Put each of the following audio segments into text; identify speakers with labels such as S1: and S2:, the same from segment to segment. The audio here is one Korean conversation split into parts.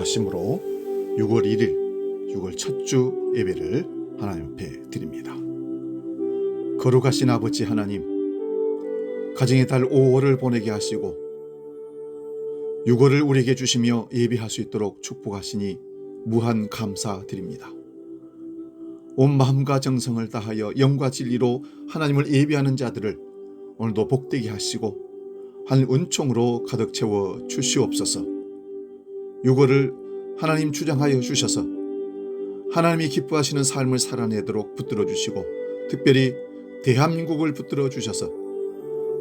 S1: 거룩하심으로 6월 1일 6월 첫 주 예배를 하나님 앞에 드립니다. 거룩하신 아버지 하나님, 가정의 달 5월을 보내게 하시고 6월을 우리에게 주시며 예배할 수 있도록 축복하시니 무한 감사드립니다. 온 마음과 정성을 다하여 영과 진리로 하나님을 예배하는 자들을 오늘도 복되게 하시고 하늘 은총으로 가득 채워 주시옵소서. 6월을 하나님 주장하여 주셔서 하나님이 기뻐하시는 삶을 살아내도록 붙들어 주시고, 특별히 대한민국을 붙들어 주셔서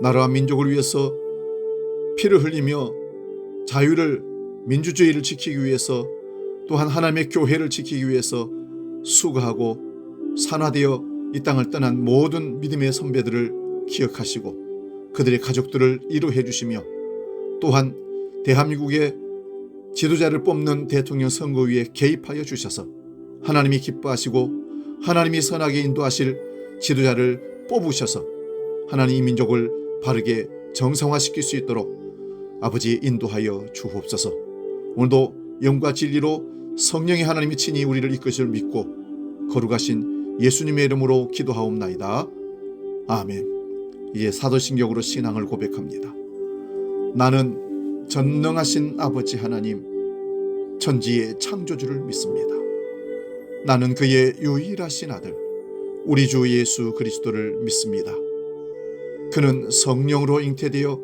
S1: 나라와 민족을 위해서 피를 흘리며 자유를, 민주주의를 지키기 위해서, 또한 하나님의 교회를 지키기 위해서 수고하고 산화되어 이 땅을 떠난 모든 믿음의 선배들을 기억하시고 그들의 가족들을 위로해 주시며, 또한 대한민국의 지도자를 뽑는 대통령 선거위에 개입하여 주셔서 하나님이 기뻐하시고 하나님이 선하게 인도하실 지도자를 뽑으셔서 하나님 이 민족을 바르게 정상화시킬 수 있도록 아버지 인도하여 주옵소서. 오늘도 영과 진리로 성령의 하나님이 친히 우리를 이끄실 믿고 거룩하신 예수님의 이름으로 기도하옵나이다. 아멘. 이제 사도신경으로 신앙을 고백합니다. 나는 전능하신 아버지 하나님, 천지의 창조주를 믿습니다. 나는 그의 유일하신 아들 우리 주 예수 그리스도를 믿습니다. 그는 성령으로 잉태되어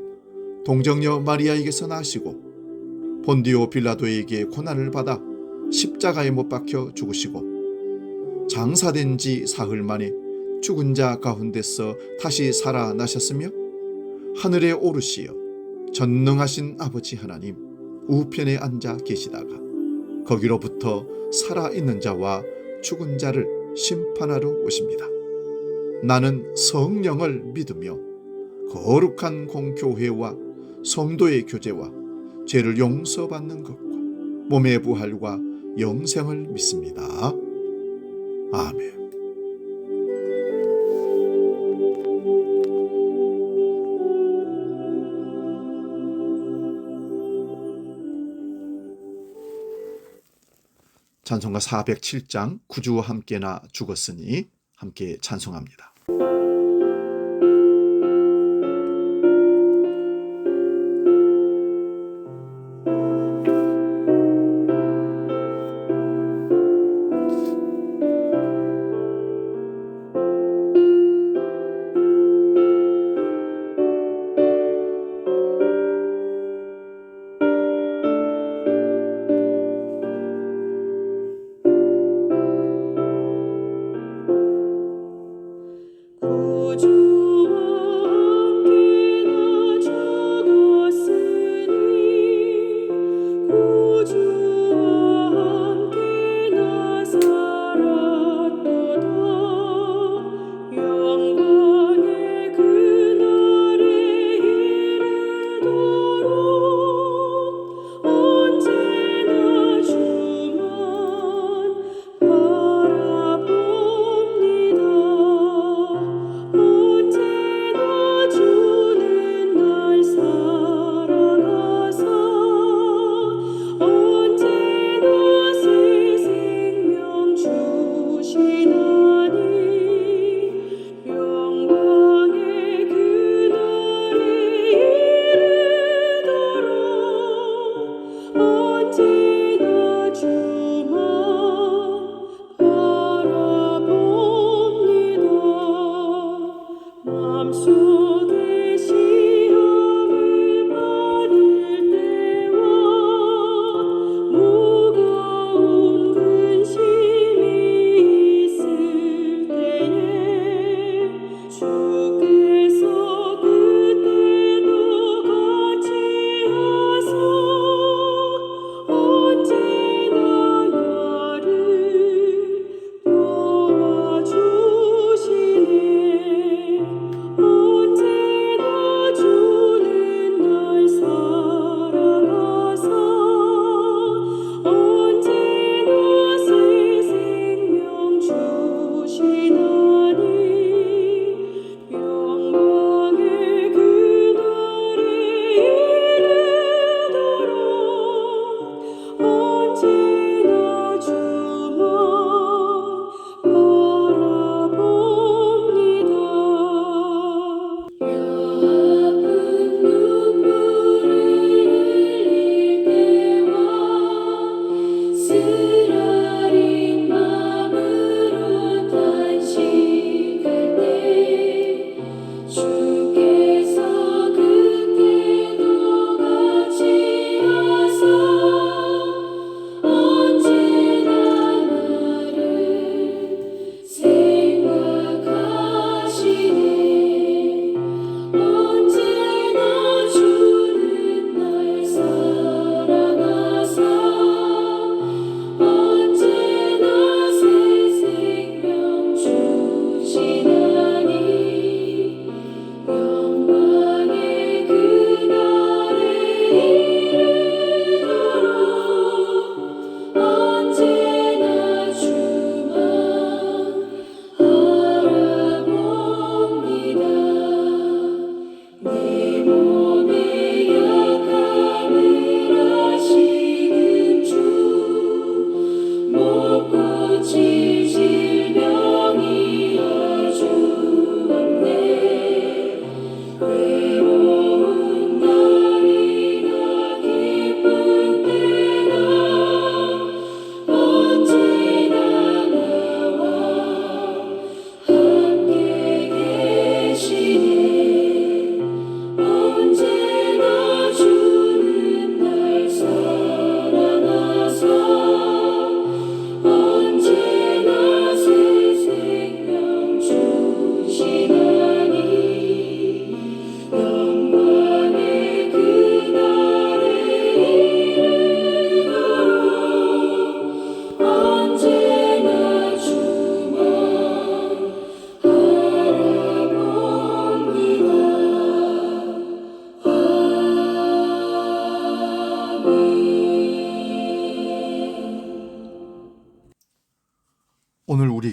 S1: 동정녀 마리아에게서 나시고 본디오 빌라도에게 고난을 받아 십자가에 못 박혀 죽으시고 장사된 지 사흘 만에 죽은 자 가운데서 다시 살아나셨으며 하늘에 오르시어 전능하신 아버지 하나님 우편에 앉아 계시다가 거기로부터 살아있는 자와 죽은 자를 심판하러 오십니다. 나는 성령을 믿으며 거룩한 공교회와 성도의 교제와 죄를 용서받는 것과 몸의 부활과 영생을 믿습니다. 아멘. 찬송가 407장 구주와 함께나 죽었으니 함께 찬송합니다.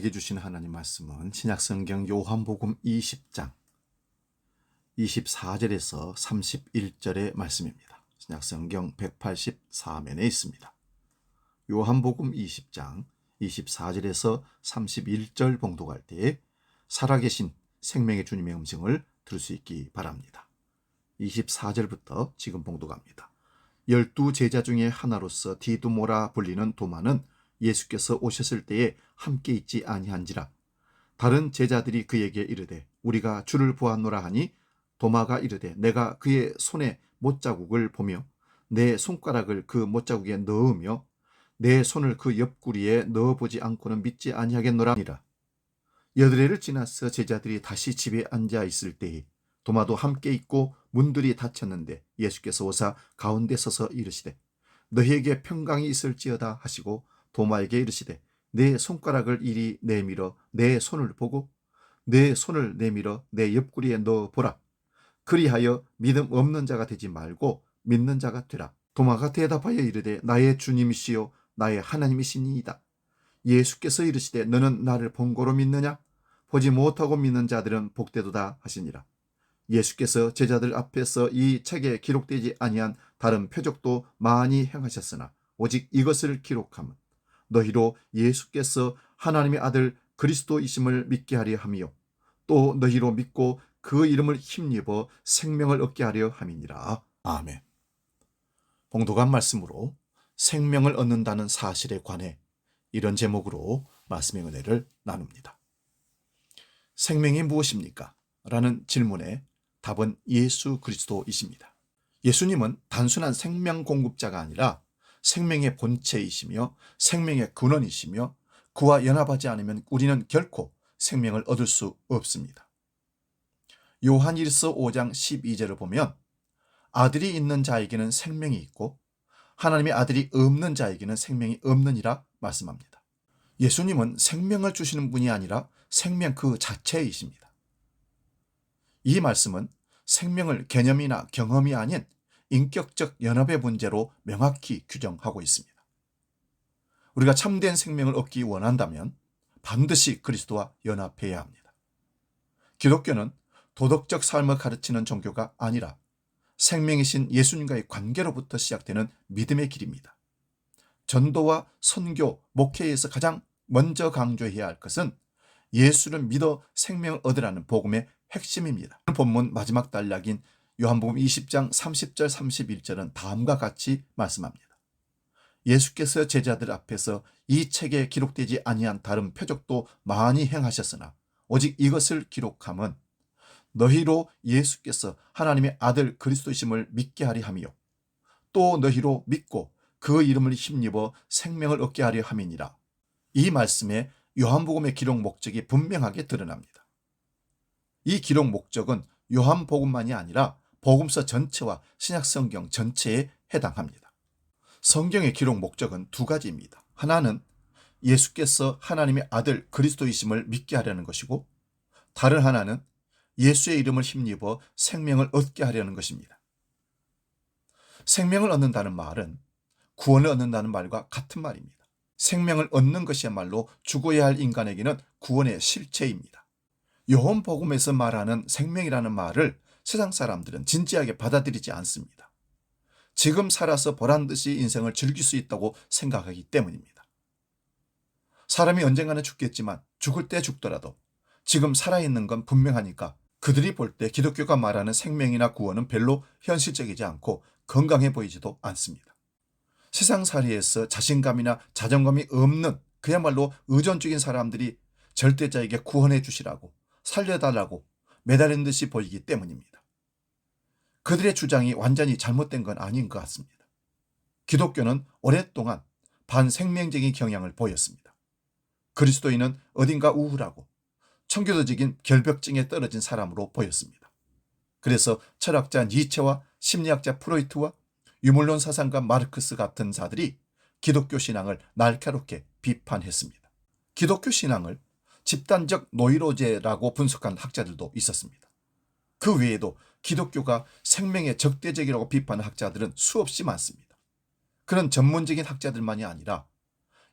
S1: 우리에게 주신 하나님 말씀은 신약성경 요한복음 20장 24절에서 31절의 말씀입니다. 신약성경 184면에 있습니다. 요한복음 20장 24절에서 31절 봉독할 때에 살아계신 생명의 주님의 음성을 들을 수 있기 바랍니다. 24절부터 지금 봉독합니다. 12 제자 중에 하나로서 디두모라 불리는 도마는 예수께서 오셨을 때에 함께 있지 아니한지라. 다른 제자들이 그에게 이르되 우리가 주를 보았노라 하니 도마가 이르되 내가 그의 손에 못자국을 보며 내 손가락을 그 못자국에 넣으며 내 손을 그 옆구리에 넣어보지 않고는 믿지 아니하겠노라 하니라. 여드레를 지나서 제자들이 다시 집에 앉아 있을 때에 도마도 함께 있고 문들이 닫혔는데 예수께서 오사 가운데 서서 이르시되 너희에게 평강이 있을지어다 하시고 도마에게 이르시되 내 손가락을 이리 내밀어 내 손을 보고 내 손을 내밀어 내 옆구리에 넣어 보라. 그리하여 믿음 없는 자가 되지 말고 믿는 자가 되라. 도마가 대답하여 이르되 나의 주님이시요 나의 하나님이시니이다. 예수께서 이르시되 너는 나를 본고로 믿느냐? 보지 못하고 믿는 자들은 복되도다 하시니라. 예수께서 제자들 앞에서 이 책에 기록되지 아니한 다른 표적도 많이 행하셨으나 오직 이것을 기록함은 너희로 예수께서 하나님의 아들 그리스도이심을 믿게 하려 함이요 또 너희로 믿고 그 이름을 힘입어 생명을 얻게 하려 함이니라. 아멘. 봉독한 말씀으로 생명을 얻는다는 사실에 관해 이런 제목으로 말씀의 은혜를 나눕니다. 생명이 무엇입니까? 라는 질문에 답은 예수 그리스도이십니다. 예수님은 단순한 생명 공급자가 아니라 생명의 본체이시며 생명의 근원이시며 그와 연합하지 않으면 우리는 결코 생명을 얻을 수 없습니다. 요한일서 5장 12절을 보면 아들이 있는 자에게는 생명이 있고 하나님의 아들이 없는 자에게는 생명이 없느니라 말씀합니다. 예수님은 생명을 주시는 분이 아니라 생명 그 자체이십니다. 이 말씀은 생명을 개념이나 경험이 아닌 인격적 연합의 문제로 명확히 규정하고 있습니다. 우리가 참된 생명을 얻기 원한다면 반드시 그리스도와 연합해야 합니다. 기독교는 도덕적 삶을 가르치는 종교가 아니라 생명이신 예수님과의 관계로부터 시작되는 믿음의 길입니다. 전도와 선교, 목회에서 가장 먼저 강조해야 할 것은 예수를 믿어 생명을 얻으라는 복음의 핵심입니다. 본문 마지막 단락인 요한복음 20장 30절 31절은 다음과 같이 말씀합니다. 예수께서 제자들 앞에서 이 책에 기록되지 아니한 다른 표적도 많이 행하셨으나 오직 이것을 기록함은 너희로 예수께서 하나님의 아들 그리스도이심을 믿게 하려 함이요 또 너희로 믿고 그 이름을 힘입어 생명을 얻게 하려 함이니라. 이 말씀에 요한복음의 기록 목적이 분명하게 드러납니다. 이 기록 목적은 요한복음만이 아니라 복음서 전체와 신약성경 전체에 해당합니다. 성경의 기록 목적은 두 가지입니다. 하나는 예수께서 하나님의 아들 그리스도이심을 믿게 하려는 것이고 다른 하나는 예수의 이름을 힘입어 생명을 얻게 하려는 것입니다. 생명을 얻는다는 말은 구원을 얻는다는 말과 같은 말입니다. 생명을 얻는 것이야말로 죽어야 할 인간에게는 구원의 실체입니다. 요한복음에서 말하는 생명이라는 말을 세상 사람들은 진지하게 받아들이지 않습니다. 지금 살아서 보란듯이 인생을 즐길 수 있다고 생각하기 때문입니다. 사람이 언젠가는 죽겠지만 죽을 때 죽더라도 지금 살아있는 건 분명하니까 그들이 볼 때 기독교가 말하는 생명이나 구원은 별로 현실적이지 않고 건강해 보이지도 않습니다. 세상살이에서 자신감이나 자존감이 없는 그야말로 의존적인 사람들이 절대자에게 구원해 주시라고 살려달라고 매달린 듯이 보이기 때문입니다. 그들의 주장이 완전히 잘못된 건 아닌 것 같습니다. 기독교는 오랫동안 반생명적인 경향을 보였습니다. 그리스도인은 어딘가 우울하고 청교도적인 결벽증에 떨어진 사람으로 보였습니다. 그래서 철학자 니체와 심리학자 프로이트와 유물론 사상가 마르크스 같은 자들이 기독교 신앙을 날카롭게 비판했습니다. 기독교 신앙을 집단적 노이로제라고 분석한 학자들도 있었습니다. 그 외에도 기독교가 생명의 적대적이라고 비판한 학자들은 수없이 많습니다. 그런 전문적인 학자들만이 아니라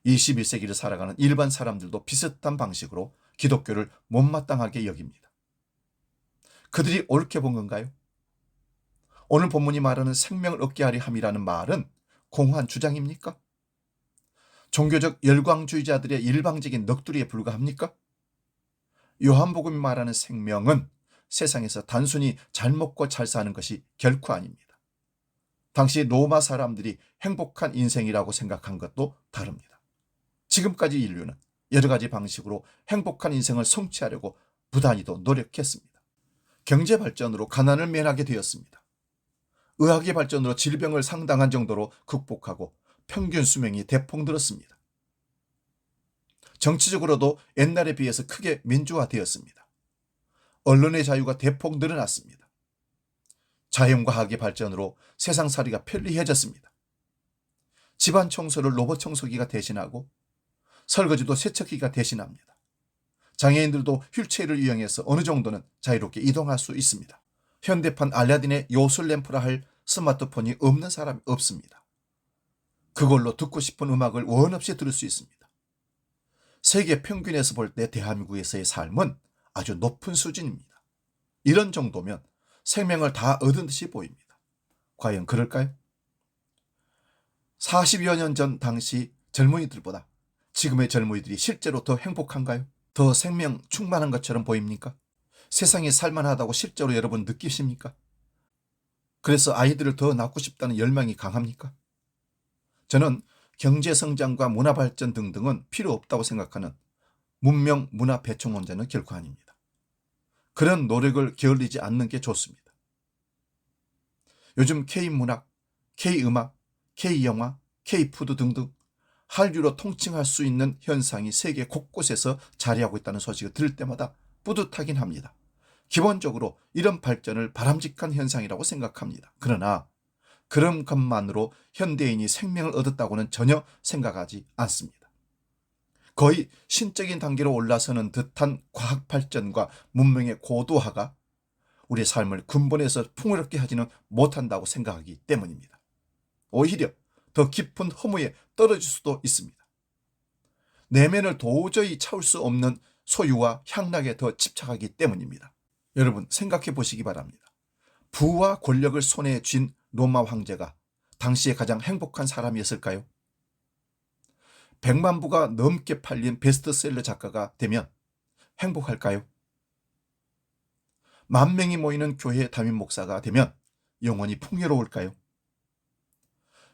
S1: 21세기를 살아가는 일반 사람들도 비슷한 방식으로 기독교를 못마땅하게 여깁니다. 그들이 옳게 본 건가요? 오늘 본문이 말하는 생명을 얻게 하리 함이라는 말은 공허한 주장입니까? 종교적 열광주의자들의 일방적인 넋두리에 불과합니까? 요한복음이 말하는 생명은 세상에서 단순히 잘 먹고 잘 사는 것이 결코 아닙니다. 당시 로마 사람들이 행복한 인생이라고 생각한 것도 다릅니다. 지금까지 인류는 여러 가지 방식으로 행복한 인생을 성취하려고 부단히도 노력했습니다. 경제 발전으로 가난을 면하게 되었습니다. 의학의 발전으로 질병을 상당한 정도로 극복하고 평균 수명이 대폭 늘었습니다. 정치적으로도 옛날에 비해서 크게 민주화되었습니다. 언론의 자유가 대폭 늘어났습니다. 자연과학의 발전으로 세상살이가 편리해졌습니다. 집안 청소를 로봇 청소기가 대신하고 설거지도 세척기가 대신합니다. 장애인들도 휠체어를 이용해서 어느 정도는 자유롭게 이동할 수 있습니다. 현대판 알라딘의 요술램프라 할 스마트폰이 없는 사람이 없습니다. 그걸로 듣고 싶은 음악을 원 없이 들을 수 있습니다. 세계 평균에서 볼 때 대한민국에서의 삶은 아주 높은 수준입니다. 이런 정도면 생명을 다 얻은 듯이 보입니다. 과연 그럴까요? 40여 년 전 당시 젊은이들보다 지금의 젊은이들이 실제로 더 행복한가요? 더 생명 충만한 것처럼 보입니까? 세상이 살만하다고 실제로 여러분 느끼십니까? 그래서 아이들을 더 낳고 싶다는 열망이 강합니까? 저는 경제성장과 문화발전 등등은 필요 없다고 생각하는 문명 문화 배충론자는 결코 아닙니다. 그런 노력을 게을리지 않는 게 좋습니다. 요즘 K문학, K음악, K영화, K푸드 등등 한류로 통칭할 수 있는 현상이 세계 곳곳에서 자리하고 있다는 소식을 들을 때마다 뿌듯하긴 합니다. 기본적으로 이런 발전을 바람직한 현상이라고 생각합니다. 그러나 그런 것만으로 현대인이 생명을 얻었다고는 전혀 생각하지 않습니다. 거의 신적인 단계로 올라서는 듯한 과학 발전과 문명의 고도화가 우리의 삶을 근본에서 풍요롭게 하지는 못한다고 생각하기 때문입니다. 오히려 더 깊은 허무에 떨어질 수도 있습니다. 내면을 도저히 채울 수 없는 소유와 향락에 더 집착하기 때문입니다. 여러분 생각해 보시기 바랍니다. 부와 권력을 손에 쥔 로마 황제가 당시에 가장 행복한 사람이었을까요? 100만 부가 넘게 팔린 베스트셀러 작가가 되면 행복할까요? 10,000명이 모이는 교회 담임 목사가 되면 영원히 풍요로울까요?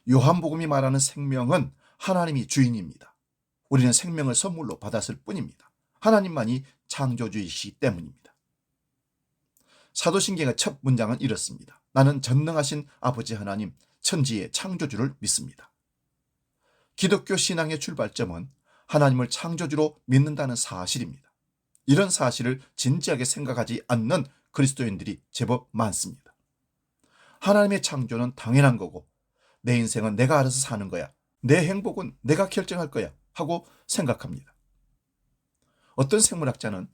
S1: 요한복음이 말하는 생명은 하나님이 주인입니다. 우리는 생명을 선물로 받았을 뿐입니다. 하나님만이 창조주이시기 때문입니다. 사도신경의 첫 문장은 이렇습니다. 나는 전능하신 아버지 하나님, 천지의 창조주를 믿습니다. 기독교 신앙의 출발점은 하나님을 창조주로 믿는다는 사실입니다. 이런 사실을 진지하게 생각하지 않는 그리스도인들이 제법 많습니다. 하나님의 창조는 당연한 거고 내 인생은 내가 알아서 사는 거야. 내 행복은 내가 결정할 거야 하고 생각합니다. 어떤 생물학자는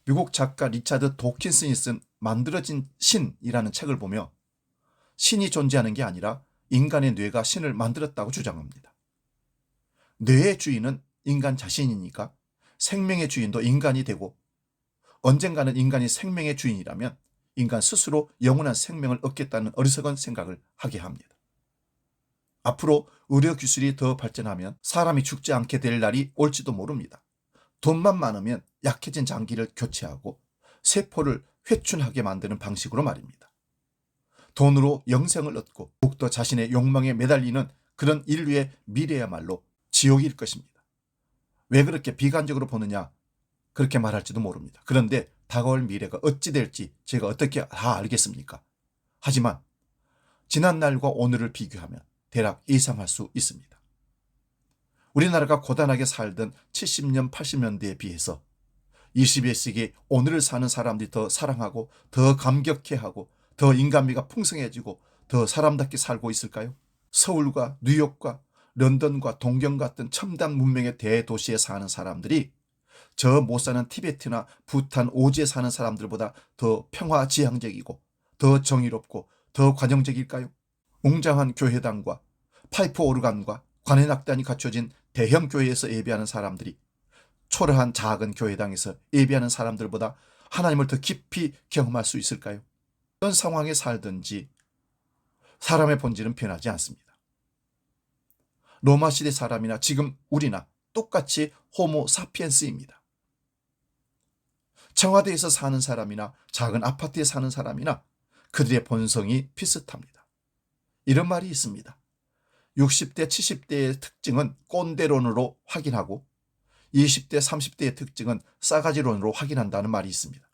S1: 미국 작가 리차드 도킨슨이 쓴 만들어진 신이라는 책을 보며 신이 존재하는 게 아니라 인간의 뇌가 신을 만들었다고 주장합니다. 뇌의 주인은 인간 자신이니까 생명의 주인도 인간이 되고 언젠가는 인간이 생명의 주인이라면 인간 스스로 영원한 생명을 얻겠다는 어리석은 생각을 하게 합니다. 앞으로 의료기술이 더 발전하면 사람이 죽지 않게 될 날이 올지도 모릅니다. 돈만 많으면 약해진 장기를 교체하고 세포를 회춘하게 만드는 방식으로 말입니다. 돈으로 영생을 얻고 더욱더 자신의 욕망에 매달리는 그런 인류의 미래야말로 지옥일 것입니다. 왜 그렇게 비관적으로 보느냐? 그렇게 말할지도 모릅니다. 그런데 다가올 미래가 어찌 될지 제가 어떻게 다 알겠습니까? 하지만 지난날과 오늘을 비교하면 대략 예상할 수 있습니다. 우리나라가 고단하게 살던 70년, 80년대에 비해서 21세기 오늘을 사는 사람들이 더 사랑하고 더 감격해하고 더 인간미가 풍성해지고 더 사람답게 살고 있을까요? 서울과 뉴욕과 런던과 동경 같은 첨단 문명의 대도시에 사는 사람들이 저 못 사는 티베트나 부탄 오지에 사는 사람들보다 더 평화지향적이고 더 정의롭고 더 관용적일까요? 웅장한 교회당과 파이프 오르간과 관현악단이 갖춰진 대형 교회에서 예배하는 사람들이 초라한 작은 교회당에서 예배하는 사람들보다 하나님을 더 깊이 경험할 수 있을까요? 어떤 상황에 살든지 사람의 본질은 변하지 않습니다. 로마 시대 사람이나 지금 우리나 똑같이 호모 사피엔스입니다. 청와대에서 사는 사람이나 작은 아파트에 사는 사람이나 그들의 본성이 비슷합니다. 이런 말이 있습니다. 60대, 70대의 특징은 꼰대론으로 확인하고 20대, 30대의 특징은 싸가지론으로 확인한다는 말이 있습니다.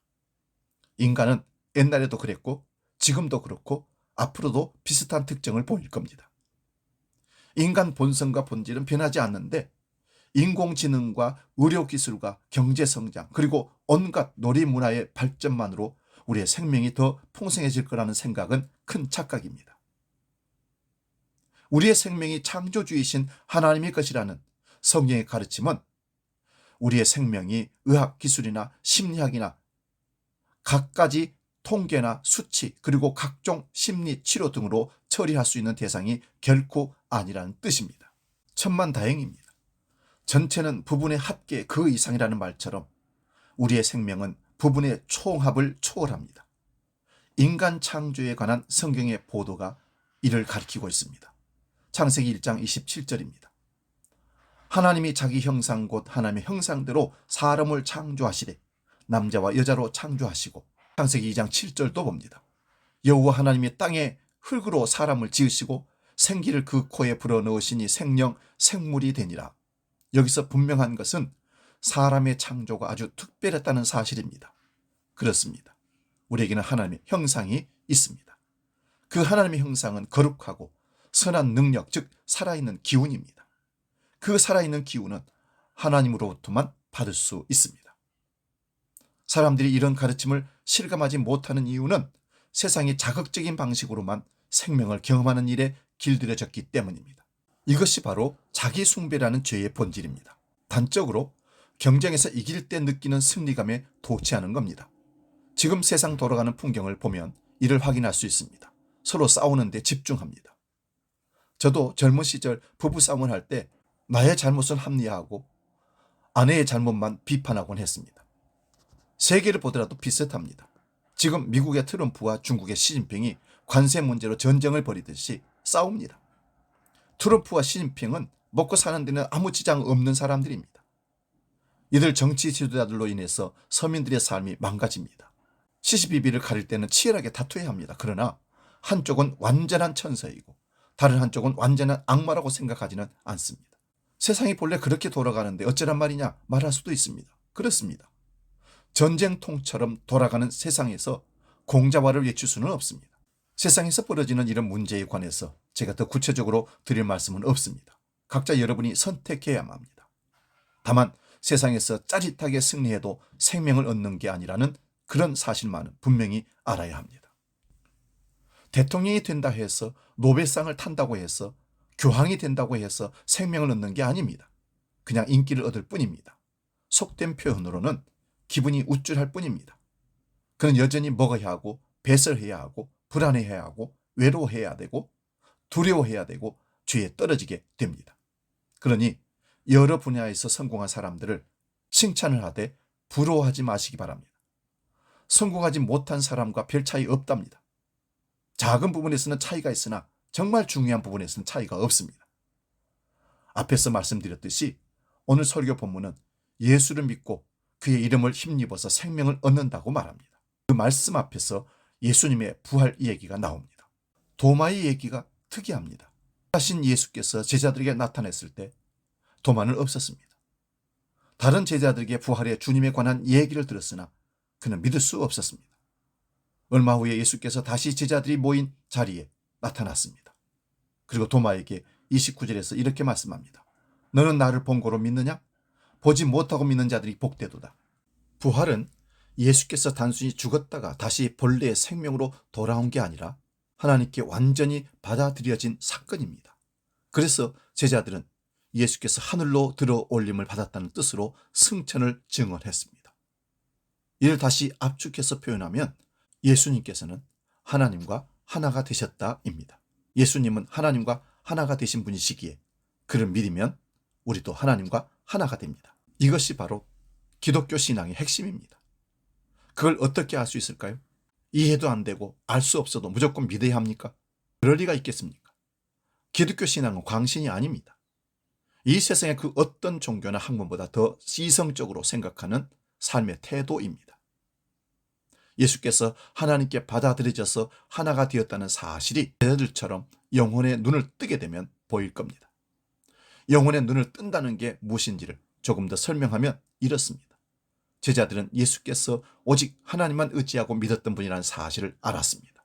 S1: 인간은 옛날에도 그랬고 지금도 그렇고 앞으로도 비슷한 특징을 보일 겁니다. 인간 본성과 본질은 변하지 않는데 인공지능과 의료기술과 경제성장 그리고 온갖 놀이문화의 발전만으로 우리의 생명이 더 풍성해질 거라는 생각은 큰 착각입니다. 우리의 생명이 창조주이신 하나님의 것이라는 성경의 가르침은 우리의 생명이 의학기술이나 심리학이나 갖가지 통계나 수치 그리고 각종 심리치료 등으로 처리할 수 있는 대상이 결코 아니라는 뜻입니다. 천만다행입니다. 전체는 부분의 합계 그 이상이라는 말처럼 우리의 생명은 부분의 총합을 초월합니다. 인간 창조에 관한 성경의 보도가 이를 가리키고 있습니다. 창세기 1장 27절입니다. 하나님이 자기 형상 곧 하나님의 형상대로 사람을 창조하시되 남자와 여자로 창조하시고 창세기 2장 7절도 봅니다. 여호와 하나님이 땅에 흙으로 사람을 지으시고 생기를 그 코에 불어넣으시니 생령 생물이 되니라. 여기서 분명한 것은 사람의 창조가 아주 특별했다는 사실입니다. 그렇습니다. 우리에게는 하나님의 형상이 있습니다. 그 하나님의 형상은 거룩하고 선한 능력, 즉 살아있는 기운입니다. 그 살아있는 기운은 하나님으로부터만 받을 수 있습니다. 사람들이 이런 가르침을 실감하지 못하는 이유는 세상이 자극적인 방식으로만 생명을 경험하는 일에 길들여졌기 때문입니다. 이것이 바로 자기 숭배라는 죄의 본질입니다. 단적으로 경쟁에서 이길 때 느끼는 승리감에 도취하는 겁니다. 지금 세상 돌아가는 풍경을 보면 이를 확인할 수 있습니다. 서로 싸우는 데 집중합니다. 저도 젊은 시절 부부싸움을 할 때 나의 잘못을 합리화하고 아내의 잘못만 비판하곤 했습니다. 세계를 보더라도 비슷합니다. 지금 미국의 트럼프와 중국의 시진핑이 관세 문제로 전쟁을 벌이듯이 싸웁니다. 트럼프와 시진핑은 먹고 사는 데는 아무 지장 없는 사람들입니다. 이들 정치 지도자들로 인해서 서민들의 삶이 망가집니다. 시시비비를 가릴 때는 치열하게 다투어야 합니다. 그러나 한쪽은 완전한 천사이고 다른 한쪽은 완전한 악마라고 생각하지는 않습니다. 세상이 본래 그렇게 돌아가는데 어쩌란 말이냐 말할 수도 있습니다. 그렇습니다. 전쟁통처럼 돌아가는 세상에서 공자화를 외칠 수는 없습니다. 세상에서 벌어지는 이런 문제에 관해서 제가 더 구체적으로 드릴 말씀은 없습니다. 각자 여러분이 선택해야만 합니다. 다만 세상에서 짜릿하게 승리해도 생명을 얻는 게 아니라는 그런 사실만은 분명히 알아야 합니다. 대통령이 된다 해서 노벨상을 탄다고 해서 교황이 된다고 해서 생명을 얻는 게 아닙니다. 그냥 인기를 얻을 뿐입니다. 속된 표현으로는 기분이 우쭐할 뿐입니다. 그는 여전히 먹어야 하고 배설해야 하고 불안해해야 하고 외로워해야 되고 두려워해야 되고 죄에 떨어지게 됩니다. 그러니 여러 분야에서 성공한 사람들을 칭찬을 하되 부러워하지 마시기 바랍니다. 성공하지 못한 사람과 별 차이 없답니다. 작은 부분에서는 차이가 있으나 정말 중요한 부분에서는 차이가 없습니다. 앞에서 말씀드렸듯이 오늘 설교 본문은 예수를 믿고 그의 이름을 힘입어서 생명을 얻는다고 말합니다. 그 말씀 앞에서 예수님의 부활 이야기가 나옵니다. 도마의 얘기가 특이합니다. 하신 예수께서 제자들에게 나타났을 때 도마는 없었습니다. 다른 제자들에게 부활의 주님에 관한 얘기를 들었으나 그는 믿을 수 없었습니다. 얼마 후에 예수께서 다시 제자들이 모인 자리에 나타났습니다. 그리고 도마에게 29절에서 이렇게 말씀합니다. 너는 나를 본 거로 믿느냐? 보지 못하고 믿는 자들이 복되도다. 부활은 예수께서 단순히 죽었다가 다시 본래의 생명으로 돌아온 게 아니라 하나님께 완전히 받아들여진 사건입니다. 그래서 제자들은 예수께서 하늘로 들어 올림을 받았다는 뜻으로 승천을 증언했습니다. 이를 다시 압축해서 표현하면 예수님께서는 하나님과 하나가 되셨다입니다. 예수님은 하나님과 하나가 되신 분이시기에 그를 믿으면 우리도 하나님과 하나가 됩니다. 이것이 바로 기독교 신앙의 핵심입니다. 그걸 어떻게 알 수 있을까요? 이해도 안 되고 알 수 없어도 무조건 믿어야 합니까? 그럴 리가 있겠습니까? 기독교 신앙은 광신이 아닙니다. 이 세상의 그 어떤 종교나 학문보다 더 이성적으로 생각하는 삶의 태도입니다. 예수께서 하나님께 받아들여져서 하나가 되었다는 사실이 제자들처럼 영혼의 눈을 뜨게 되면 보일 겁니다. 영혼의 눈을 뜬다는 게 무엇인지를 조금 더 설명하면 이렇습니다. 제자들은 예수께서 오직 하나님만 의지하고 믿었던 분이라는 사실을 알았습니다.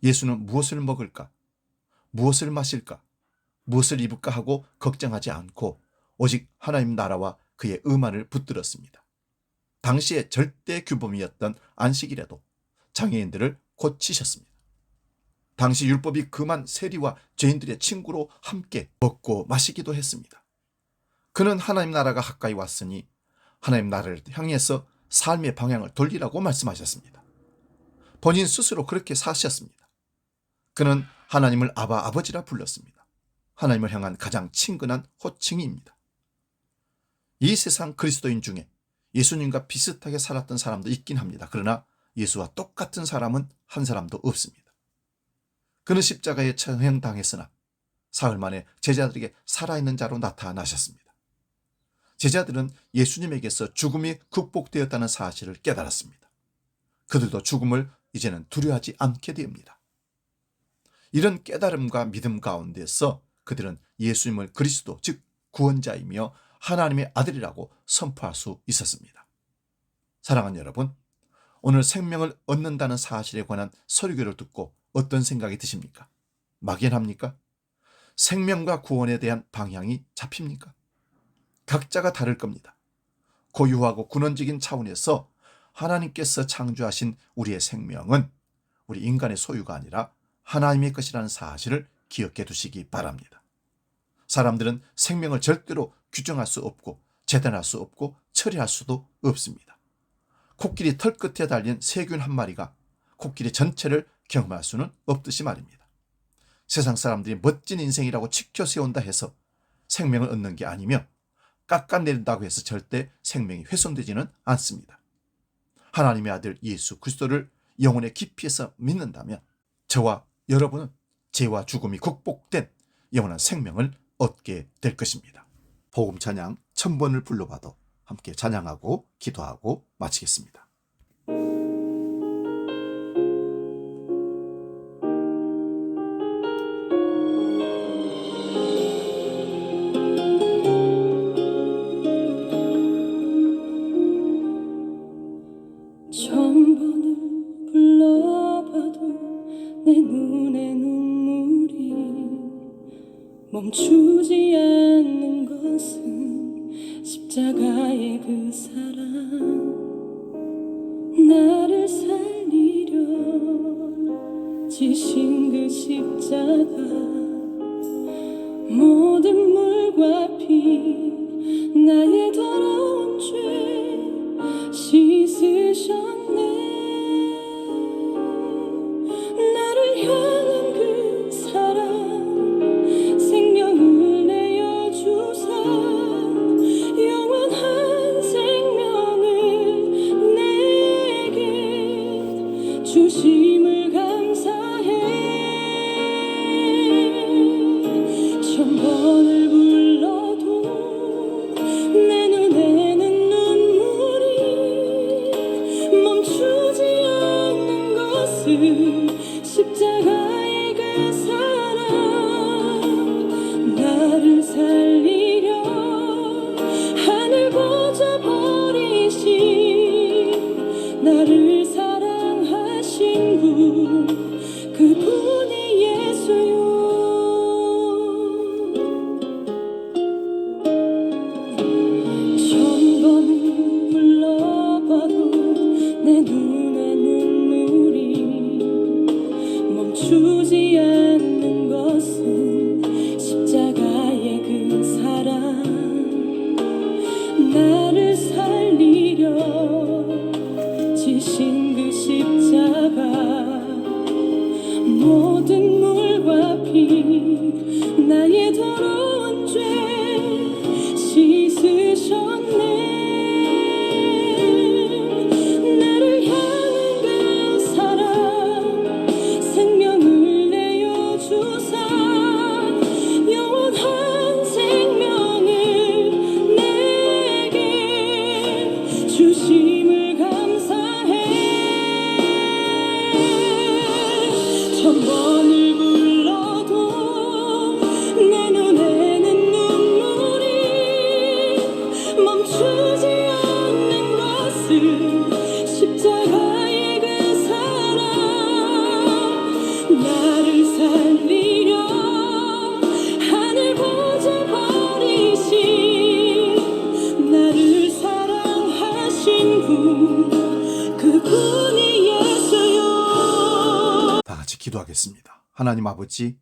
S1: 예수는 무엇을 먹을까? 무엇을 마실까? 무엇을 입을까 하고 걱정하지 않고 오직 하나님 나라와 그의 의만을 붙들었습니다. 당시의 절대 규범이었던 안식일에도 장애인들을 고치셨습니다. 당시 율법이 금한 세리와 죄인들의 친구로 함께 먹고 마시기도 했습니다. 그는 하나님 나라가 가까이 왔으니 하나님 나라를 향해서 삶의 방향을 돌리라고 말씀하셨습니다. 본인 스스로 그렇게 사셨습니다. 그는 하나님을 아버지라 불렀습니다. 하나님을 향한 가장 친근한 호칭입니다. 이 세상 그리스도인 중에 예수님과 비슷하게 살았던 사람도 있긴 합니다. 그러나 예수와 똑같은 사람은 한 사람도 없습니다. 그는 십자가에 처형당했으나 사흘 만에 제자들에게 살아있는 자로 나타나셨습니다. 제자들은 예수님에게서 죽음이 극복되었다는 사실을 깨달았습니다. 그들도 죽음을 이제는 두려워하지 않게 됩니다. 이런 깨달음과 믿음 가운데서 그들은 예수님을 그리스도, 즉 구원자이며 하나님의 아들이라고 선포할 수 있었습니다. 사랑하는 여러분, 오늘 생명을 얻는다는 사실에 관한 설교를 듣고 어떤 생각이 드십니까? 막연합니까? 생명과 구원에 대한 방향이 잡힙니까? 각자가 다를 겁니다. 고유하고 근원적인 차원에서 하나님께서 창조하신 우리의 생명은 우리 인간의 소유가 아니라 하나님의 것이라는 사실을 기억해 두시기 바랍니다. 사람들은 생명을 절대로 규정할 수 없고 재단할 수 없고 처리할 수도 없습니다. 코끼리 털끝에 달린 세균 한 마리가 코끼리 전체를 경험할 수는 없듯이 말입니다. 세상 사람들이 멋진 인생이라고 치켜 세운다 해서 생명을 얻는 게 아니며 깎아내린다고 해서 절대 생명이 훼손되지는 않습니다. 하나님의 아들 예수 그리스도를 영혼의 깊이에서 믿는다면 저와 여러분은 죄와 죽음이 극복된 영원한 생명을 얻게 될 것입니다. 복음 찬양 1000번을 불러봐도 함께 찬양하고 기도하고 마치겠습니다.
S2: 멈추지 않는 것은 십자가의 그 사랑 나를 살리려 지신 그 십자가 모든 물과 피 나의 더러운 죄 씻으셨네 나를 향한 그 사랑 생명을 내어주사 영원한 생명을 내게 주심을 감사해 1000번을 불러도 내 눈에는 눈물이 멈추지 않는 것은 십자가의 그 사랑 나를 살리려 하늘 보좌 버리신 나를 사랑하신 분 그분이 예수요 1000번을 불러봐도 내 눈에 눈물이 멈추지 않는 것은 십자가의 그 사랑 나를 살리려 지신 그 십자가 모든 물과 피 나의 더러운 죄
S1: 같이 기도하겠습니다. 하나님 아버지,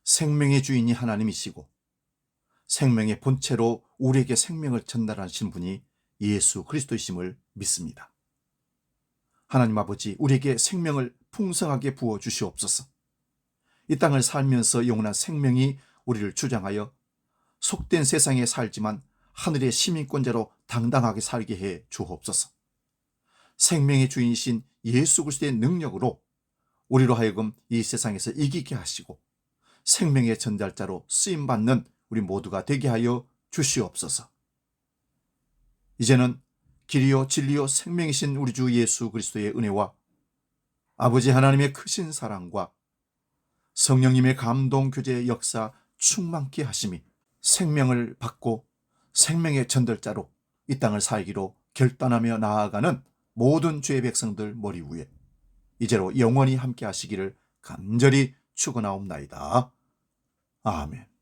S1: 생명의 주인이 하나님이시고 생명의 본체로 우리에게 생명을 전달하신 분이 예수 그리스도이심을 믿습니다. 하나님 아버지, 우리에게 생명을 풍성하게 부어 주시옵소서. 이 땅을 살면서 영원한 생명이 우리를 주장하여 속된 세상에 살지만 하늘의 시민권자로 당당하게 살게 해 주옵소서. 생명의 주인이신 예수 그리스도의 능력으로 우리로 하여금 이 세상에서 이기게 하시고 생명의 전달자로 쓰임받는 우리 모두가 되게 하여 주시옵소서. 이제는 길이요 진리요 생명이신 우리 주 예수 그리스도의 은혜와 아버지 하나님의 크신 사랑과 성령님의 감동 교제의 역사 충만케 하심이 생명을 받고 생명의 전달자로 이 땅을 살기로 결단하며 나아가는 모든 주의 백성들 머리 위에 이제로 영원히 함께 하시기를 간절히 축원하옵나이다. 아멘.